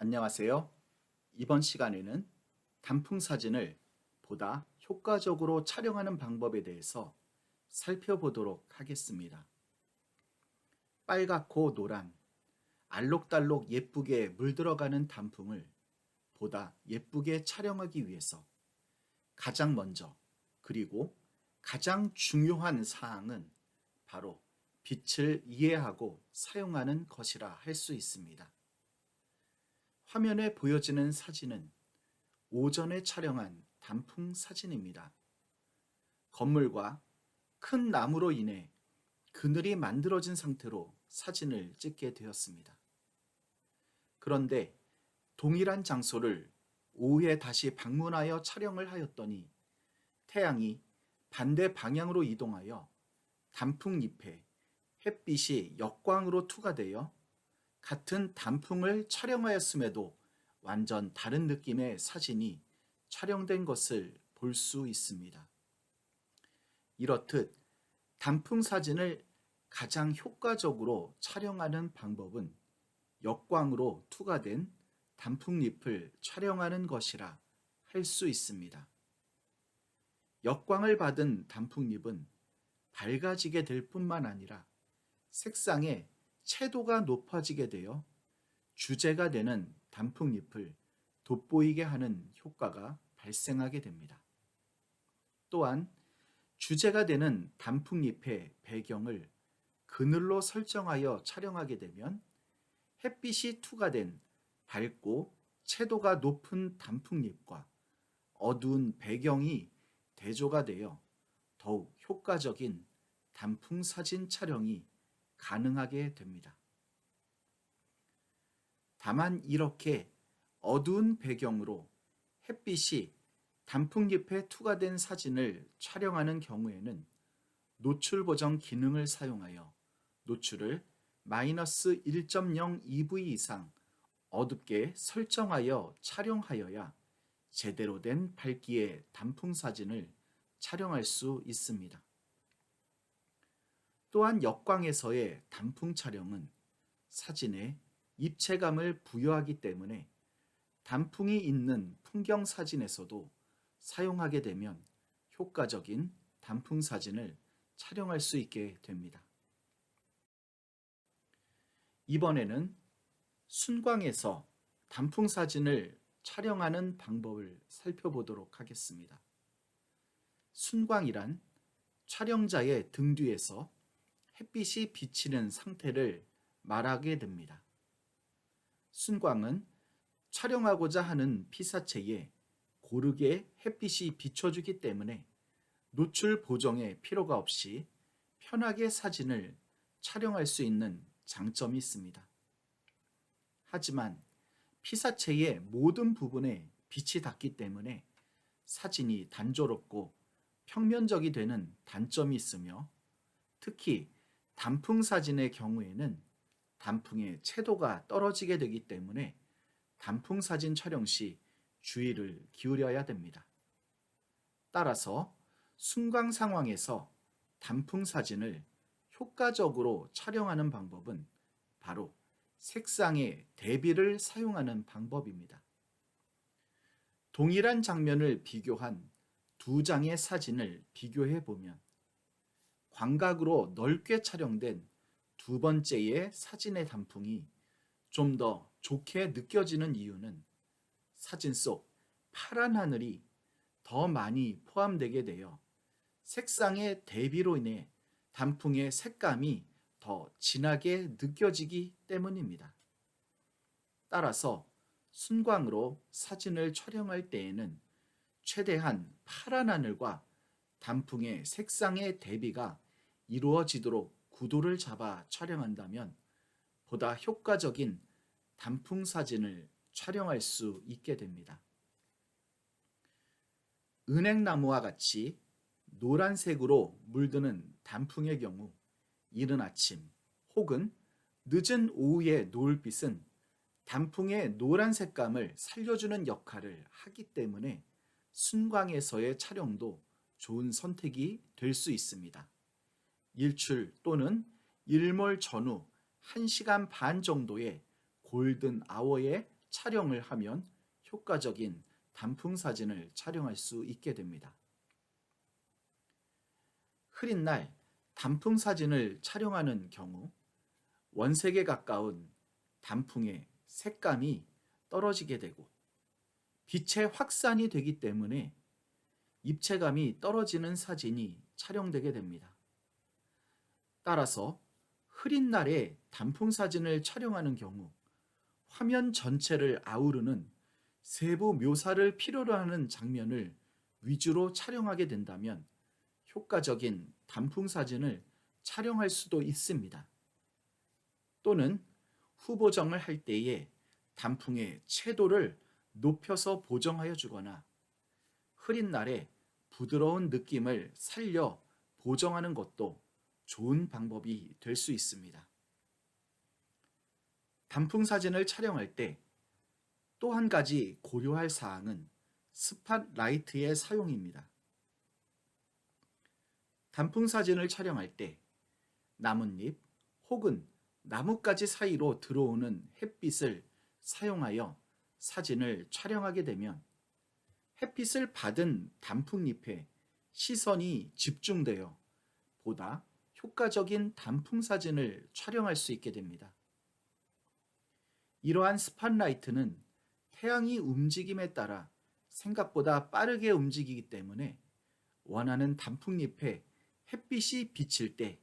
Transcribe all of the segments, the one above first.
안녕하세요. 이번 시간에는 단풍 사진을 보다 효과적으로 촬영하는 방법에 대해서 살펴보도록 하겠습니다. 빨갛고 노란, 알록달록 예쁘게 물들어가는 단풍을 보다 예쁘게 촬영하기 위해서 가장 먼저 그리고 가장 중요한 사항은 바로 빛을 이해하고 사용하는 것이라 할 수 있습니다. 화면에 보여지는 사진은 오전에 촬영한 단풍 사진입니다. 건물과 큰 나무로 인해 그늘이 만들어진 상태로 사진을 찍게 되었습니다. 그런데 동일한 장소를 오후에 다시 방문하여 촬영을 하였더니 태양이 반대 방향으로 이동하여 단풍잎에 햇빛이 역광으로 투과되어 같은 단풍을 촬영하였음에도 완전 다른 느낌의 사진이 촬영된 것을 볼 수 있습니다. 이렇듯 단풍 사진을 가장 효과적으로 촬영하는 방법은 역광으로 투과된 단풍잎을 촬영하는 것이라 할 수 있습니다. 역광을 받은 단풍잎은 밝아지게 될 뿐만 아니라 색상의 채도가 높아지게 되어 주제가 되는 단풍잎을 돋보이게 하는 효과가 발생하게 됩니다. 또한 주제가 되는 단풍잎의 배경을 그늘로 설정하여 촬영하게 되면 햇빛이 투과된 밝고 채도가 높은 단풍잎과 어두운 배경이 대조가 되어 더욱 효과적인 단풍 사진 촬영이 가능하게 됩니다. 다만 이렇게 어두운 배경으로 햇빛이 단풍잎에 투과된 사진을 촬영하는 경우에는 노출 보정 기능을 사용하여 노출을 마이너스 1.0 EV 이상 어둡게 설정하여 촬영하여야 제대로 된 밝기의 단풍 사진을 촬영할 수 있습니다. 또한 역광에서의 단풍 촬영은 사진에 입체감을 부여하기 때문에 단풍이 있는 풍경 사진에서도 사용하게 되면 효과적인 단풍 사진을 촬영할 수 있게 됩니다. 이번에는 순광에서 단풍 사진을 촬영하는 방법을 살펴보도록 하겠습니다. 순광이란 촬영자의 등 뒤에서 햇빛이 비치는 상태를 말하게 됩니다. 순광은 촬영하고자 하는 피사체에 고르게 햇빛이 비춰주기 때문에 노출 보정의 필요가 없이 편하게 사진을 촬영할 수 있는 장점이 있습니다. 하지만 피사체의 모든 부분에 빛이 닿기 때문에 사진이 단조롭고 평면적이 되는 단점이 있으며 특히 단풍 사진의 경우에는 단풍의 채도가 떨어지게 되기 때문에 단풍 사진 촬영 시 주의를 기울여야 됩니다. 따라서 순광 상황에서 단풍 사진을 효과적으로 촬영하는 방법은 바로 색상의 대비를 사용하는 방법입니다. 동일한 장면을 비교한 두 장의 사진을 비교해 보면 광각으로 넓게 촬영된 두 번째의 사진의 단풍이 좀 더 좋게 느껴지는 이유는 사진 속 파란 하늘이 더 많이 포함되게 되어 색상의 대비로 인해 단풍의 색감이 더 진하게 느껴지기 때문입니다. 따라서 순광으로 사진을 촬영할 때에는 최대한 파란 하늘과 단풍의 색상의 대비가 이루어지도록 구도를 잡아 촬영한다면 보다 효과적인 단풍 사진을 촬영할 수 있게 됩니다. 은행나무와 같이 노란색으로 물드는 단풍의 경우 이른 아침 혹은 늦은 오후의 노을빛은 단풍의 노란 색감을 살려주는 역할을 하기 때문에 순광에서의 촬영도 좋은 선택이 될 수 있습니다. 일출 또는 일몰 전후 1시간 반 정도의 골든 아워의 촬영을 하면 효과적인 단풍 사진을 촬영할 수 있게 됩니다. 흐린 날 단풍 사진을 촬영하는 경우 원색에 가까운 단풍의 색감이 떨어지게 되고 빛의 확산이 되기 때문에 입체감이 떨어지는 사진이 촬영되게 됩니다. 따라서 흐린 날에 단풍 사진을 촬영하는 경우 화면 전체를 아우르는 세부 묘사를 필요로 하는 장면을 위주로 촬영하게 된다면 효과적인 단풍 사진을 촬영할 수도 있습니다. 또는 후보정을 할 때에 단풍의 채도를 높여서 보정하여 주거나 흐린 날에 부드러운 느낌을 살려 보정하는 것도 좋은 방법이 될 수 있습니다. 단풍 사진을 촬영할 때 또 한 가지 고려할 사항은 스팟라이트의 사용입니다. 단풍 사진을 촬영할 때 나뭇잎 혹은 나뭇가지 사이로 들어오는 햇빛을 사용하여 사진을 촬영하게 되면 햇빛을 받은 단풍잎에 시선이 집중되어 보다 효과적인 단풍 사진을 촬영할 수 있게 됩니다. 이러한 스팟라이트는 태양이 움직임에 따라 생각보다 빠르게 움직이기 때문에 원하는 단풍잎에 햇빛이 비칠 때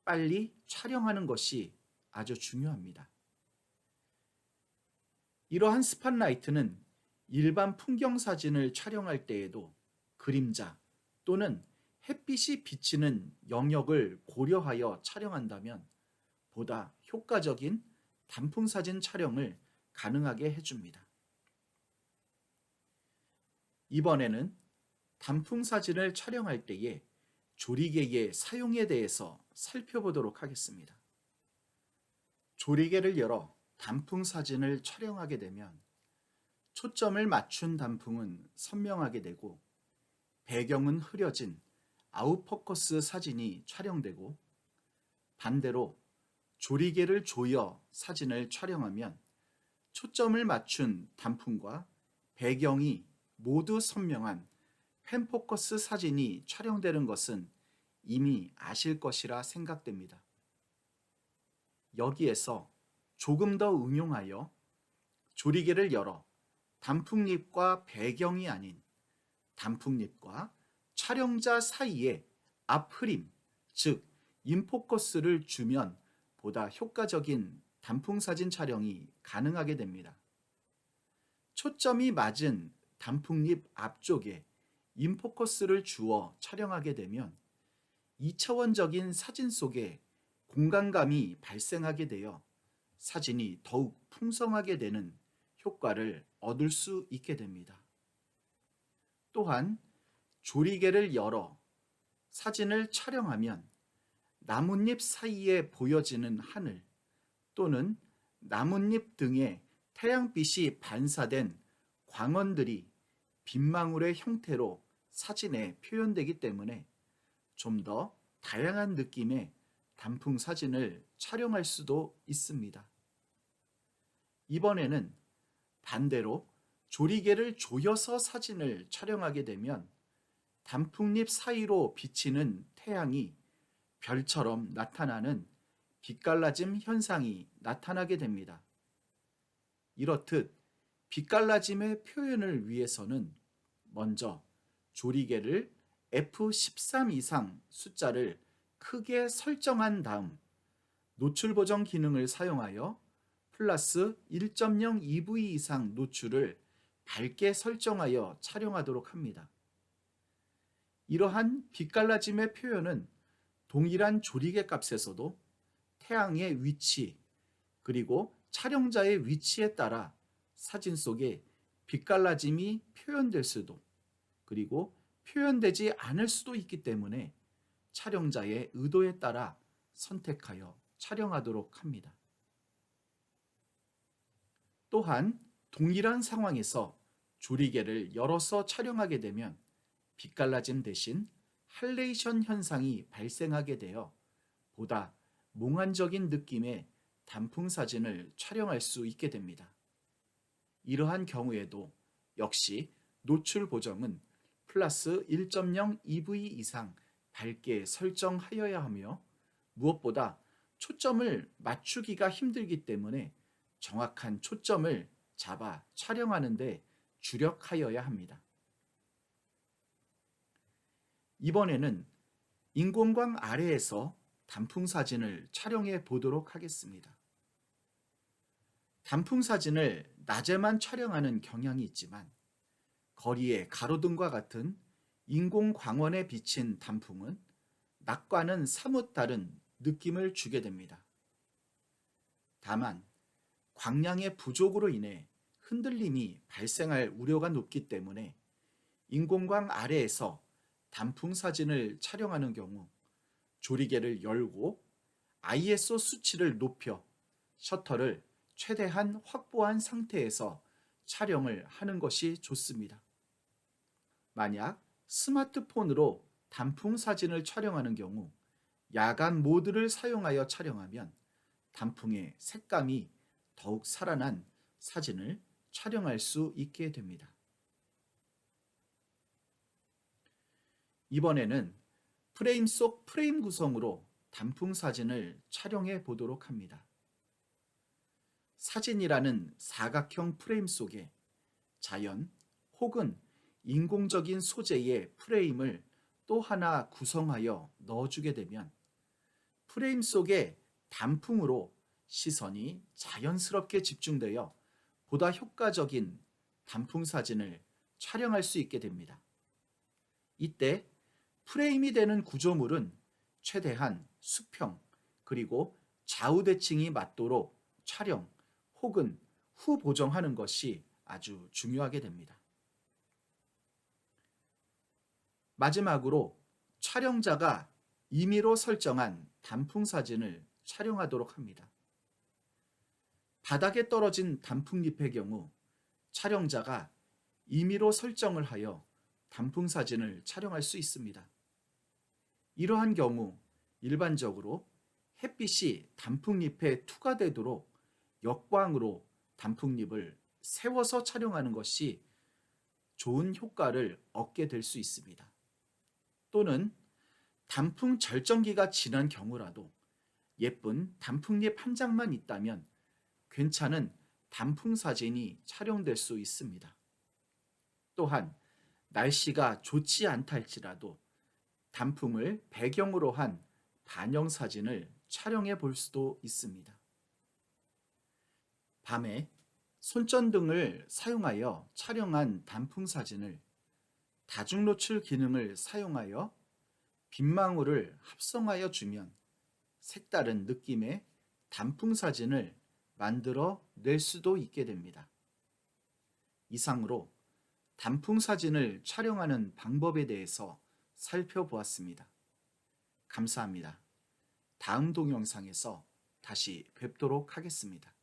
빨리 촬영하는 것이 아주 중요합니다. 이러한 스팟라이트는 일반 풍경 사진을 촬영할 때에도 그림자 또는 햇빛이 비치는 영역을 고려하여 촬영한다면 보다 효과적인 단풍 사진 촬영을 가능하게 해줍니다. 이번에는 단풍 사진을 촬영할 때의 조리개의 사용에 대해서 살펴보도록 하겠습니다. 조리개를 열어 단풍 사진을 촬영하게 되면 초점을 맞춘 단풍은 선명하게 되고 배경은 흐려진 아웃포커스 사진이 촬영되고 반대로 조리개를 조여 사진을 촬영하면 초점을 맞춘 단풍과 배경이 모두 선명한 펜포커스 사진이 촬영되는 것은 이미 아실 것이라 생각됩니다. 여기에서 조금 더 응용하여 조리개를 열어 단풍잎과 배경이 아닌 단풍잎과 촬영자 사이에 앞흐림, 즉 인포커스를 주면 보다 효과적인 단풍 사진 촬영이 가능하게 됩니다. 초점이 맞은 단풍잎 앞쪽에 인포커스를 주어 촬영하게 되면 2차원적인 사진 속에 공간감이 발생하게 되어 사진이 더욱 풍성하게 되는 효과를 얻을 수 있게 됩니다. 또한 조리개를 열어 사진을 촬영하면 나뭇잎 사이에 보여지는 하늘 또는 나뭇잎 등의 태양빛이 반사된 광원들이 빛망울의 형태로 사진에 표현되기 때문에 좀 더 다양한 느낌의 단풍 사진을 촬영할 수도 있습니다. 이번에는 반대로 조리개를 조여서 사진을 촬영하게 되면 단풍잎 사이로 비치는 태양이 별처럼 나타나는 빛갈라짐 현상이 나타나게 됩니다. 이렇듯 빛갈라짐의 표현을 위해서는 먼저 조리개를 F13 이상 숫자를 크게 설정한 다음 노출 보정 기능을 사용하여 플러스 1.0 EV 이상 노출을 밝게 설정하여 촬영하도록 합니다. 이러한 빛갈라짐의 표현은 동일한 조리개 값에서도 태양의 위치 그리고 촬영자의 위치에 따라 사진 속에 빛갈라짐이 표현될 수도 그리고 표현되지 않을 수도 있기 때문에 촬영자의 의도에 따라 선택하여 촬영하도록 합니다. 또한 동일한 상황에서 조리개를 열어서 촬영하게 되면 빛갈라짐 대신 할레이션 현상이 발생하게 되어 보다 몽환적인 느낌의 단풍 사진을 촬영할 수 있게 됩니다. 이러한 경우에도 역시 노출 보정은 플러스 1.0 EV 이상 밝게 설정하여야 하며 무엇보다 초점을 맞추기가 힘들기 때문에 정확한 초점을 잡아 촬영하는 데 주력하여야 합니다. 이번에는 인공광 아래에서 단풍 사진을 촬영해 보도록 하겠습니다. 단풍 사진을 낮에만 촬영하는 경향이 있지만 거리의 가로등과 같은 인공광원에 비친 단풍은 낮과는 사뭇 다른 느낌을 주게 됩니다. 다만 광량의 부족으로 인해 흔들림이 발생할 우려가 높기 때문에 인공광 아래에서 단풍 사진을 촬영하는 경우 조리개를 열고 ISO 수치를 높여 셔터를 최대한 확보한 상태에서 촬영을 하는 것이 좋습니다. 만약 스마트폰으로 단풍 사진을 촬영하는 경우 야간 모드를 사용하여 촬영하면 단풍의 색감이 더욱 살아난 사진을 촬영할 수 있게 됩니다. 이번에는 프레임 속 프레임 구성으로 단풍 사진을 촬영해 보도록 합니다. 사진이라는 사각형 프레임 속에 자연 혹은 인공적인 소재의 프레임을 또 하나 구성하여 넣어주게 되면 프레임 속의 단풍으로 시선이 자연스럽게 집중되어 보다 효과적인 단풍 사진을 촬영할 수 있게 됩니다. 이때 프레임이 되는 구조물은 최대한 수평 그리고 좌우 대칭이 맞도록 촬영 혹은 후 보정하는 것이 아주 중요하게 됩니다. 마지막으로 촬영자가 임의로 설정한 단풍 사진을 촬영하도록 합니다. 바닥에 떨어진 단풍잎의 경우 촬영자가 임의로 설정을 하여 단풍 사진을 촬영할 수 있습니다. 이러한 경우 일반적으로 햇빛이 단풍잎에 투과되도록 역광으로 단풍잎을 세워서 촬영하는 것이 좋은 효과를 얻게 될 수 있습니다. 또는 단풍 절정기가 지난 경우라도 예쁜 단풍잎 한 장만 있다면 괜찮은 단풍 사진이 촬영될 수 있습니다. 또한 날씨가 좋지 않다 할지라도 단풍을 배경으로 한 반영 사진을 촬영해 볼 수도 있습니다. 밤에 손전등을 사용하여 촬영한 단풍 사진을 다중노출 기능을 사용하여 빛망울을 합성하여 주면 색다른 느낌의 단풍 사진을 만들어 낼 수도 있게 됩니다. 이상으로 단풍 사진을 촬영하는 방법에 대해서 살펴보았습니다. 감사합니다. 다음 동영상에서 다시 뵙도록 하겠습니다.